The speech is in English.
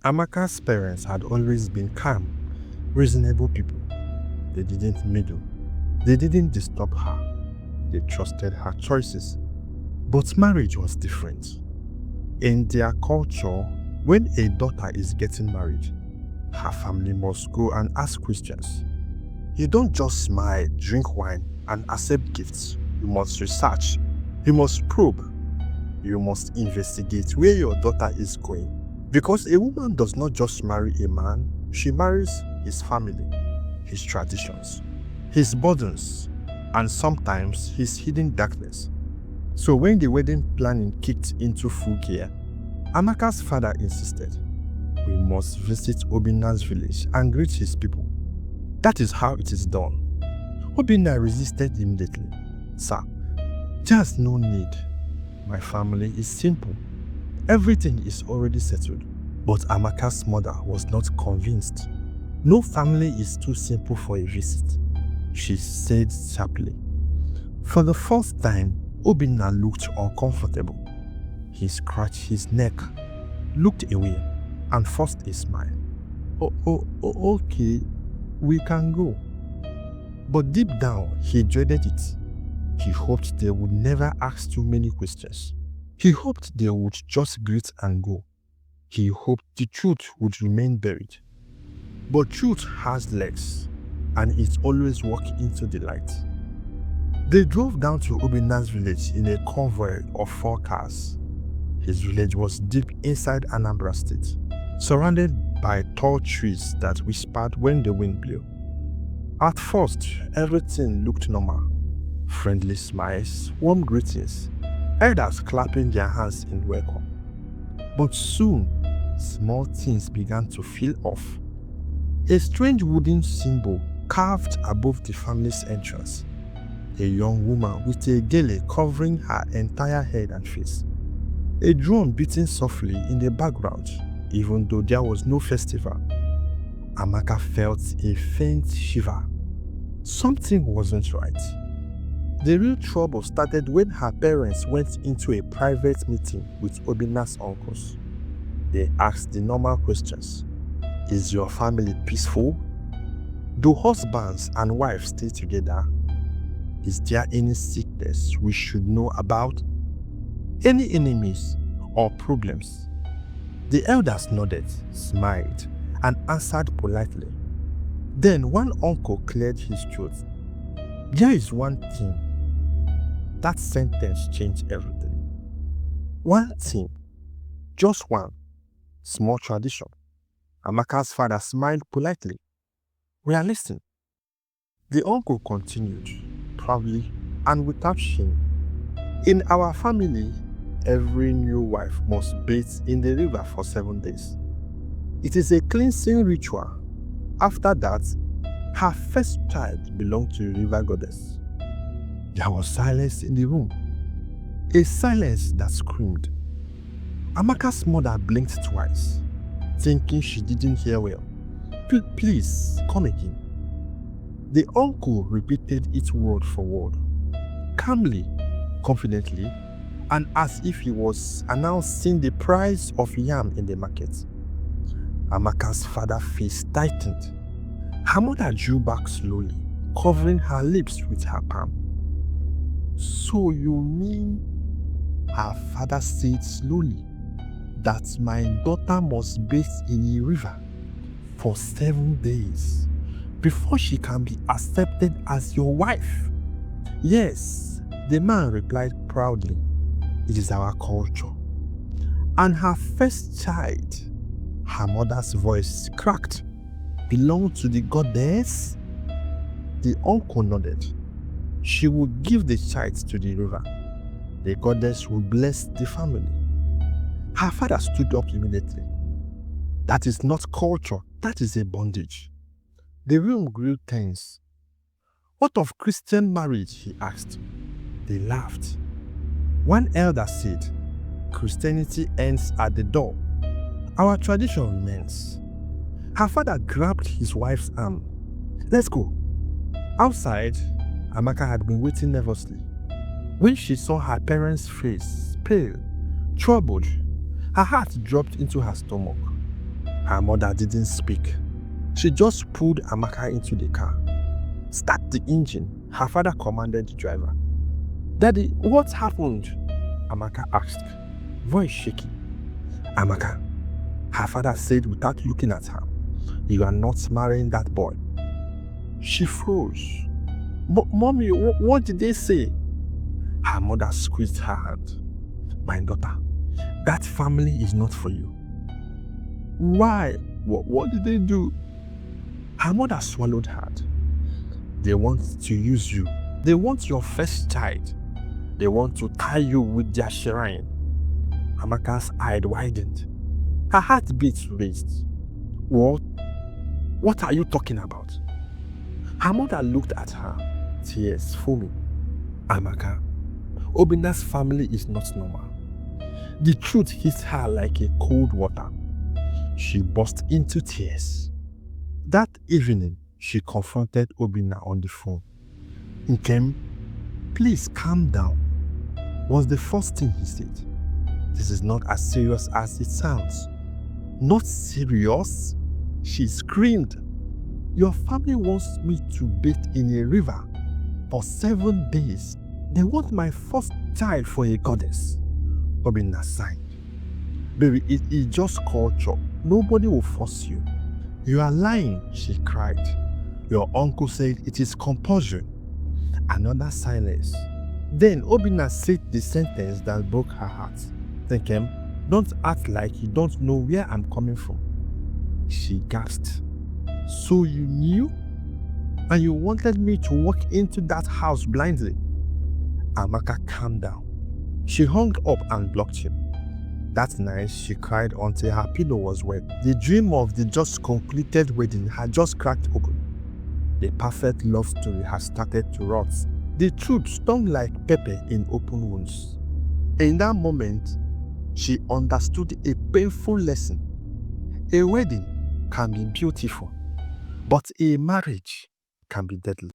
Amaka's parents had always been calm, reasonable people. They didn't meddle. They didn't disturb her. They trusted her choices. But marriage was different. In their culture, when a daughter is getting married, her family must go and ask questions. You don't just smile, drink wine, and accept gifts. You must research. You must probe. You must investigate where your daughter is going. Because a woman does not just marry a man, she marries his family, his traditions, his burdens, and sometimes his hidden darkness. So when the wedding planning kicked into full gear, Amaka's father insisted, "We must visit Obinna's village and greet his people. That is how it is done." Obinna resisted immediately. "Sir, there's no need. My family is simple. Everything is already settled." But Amaka's mother was not convinced. "No family is too simple for a visit," she said sharply. For the first time, Obinna looked uncomfortable. He scratched his neck, looked away, and forced a smile. Okay, we can go." But deep down, he dreaded it. He hoped they would never ask too many questions. He hoped they would just greet and go. He hoped the truth would remain buried. But truth has legs, and it always walks into the light. They drove down to Obinna's village in a convoy of 4 cars. His village was deep inside Anambra State, surrounded by tall trees that whispered when the wind blew. At first, everything looked normal. Friendly smiles, warm greetings, elders clapping their hands in welcome. But soon, small things began to feel off. A strange wooden symbol carved above the family's entrance. A young woman with a gele covering her entire head and face. A drum beating softly in the background, even though there was no festival. Amaka felt a faint shiver. Something wasn't right. The real trouble started when her parents went into a private meeting with Obinna's uncles. They asked the normal questions. Is your family peaceful? Do husbands and wives stay together? Is there any sickness we should know about? Any enemies or problems? The elders nodded, smiled, and answered politely. Then one uncle cleared his throat. There is one thing. That sentence changed everything. One thing. Just one. Small tradition. Amaka's father smiled politely. We are listening. The uncle continued, proudly and without shame. In our family, every new wife must bathe in the river for 7 days. It is a cleansing ritual. After that, her first child belonged to the river goddess. There was silence in the room. A silence that screamed. Amaka's mother blinked twice, thinking she didn't hear well. Please, come again. The uncle repeated it word for word, calmly, confidently, and as if he was announcing the price of yam in the market. Amaka's father's face tightened. Her mother drew back slowly, covering her lips with her palm. So you mean, her father said slowly, that my daughter must bathe in a river for 7 days before she can be accepted as your wife? Yes, the man replied proudly. It is our culture. And her first child, her mother's voice cracked, belonged to the goddess? The uncle nodded. She would give the child to the river. The goddess would bless the family. Her father stood up immediately. That is not culture, that is a bondage. The room grew tense. What of Christian marriage? He asked. They laughed. One elder said, Christianity ends at the door. Our tradition remains. Her father grabbed his wife's arm. Let's go. Outside, Amaka had been waiting nervously. When she saw her parents' face, pale, troubled, her heart dropped into her stomach. Her mother didn't speak. She just pulled Amaka into the car. "Start the engine," her father commanded the driver. "Daddy, what happened?" Amaka asked, voice shaky. "Amaka," her father said without looking at her, "you are not marrying that boy." She froze. "Mommy, what did they say?" Her mother squeezed her hand. "My daughter, that family is not for you." "Why? What did they do?" Her mother swallowed hard. "They want to use you. They want your first child. They want to tie you with their shrine." Amaka's eye widened. Her heartbeat raced. What are you talking about?" Her mother looked at her, tears foaming. "Amaka, Obinna's family is not normal." The truth hit her like a cold water. She burst into tears. That evening, she confronted Obinna on the phone. "Nkem, please calm down," was the first thing he said. "This is not as serious as it sounds." "Not serious?" She screamed. "Your family wants me to bathe in a river for 7 days. They want my first child for a goddess." Obinna sighed. "Baby, it is just culture. Nobody will force you." "You are lying," she cried. "Your uncle said it is compulsory." Another silence. Then Obinna said the sentence that broke her heart. "Nkem, don't act like you don't know where I'm coming from." She gasped. "So you knew? And you wanted me to walk into that house blindly?" Amaka calmed down. She hung up and blocked him. That night, she cried until her pillow was wet. The dream of the just completed wedding had just cracked open. The perfect love story had started to rot. The truth stung like pepper in open wounds. In that moment, she understood a painful lesson. A wedding can be beautiful, but a marriage can be deadly.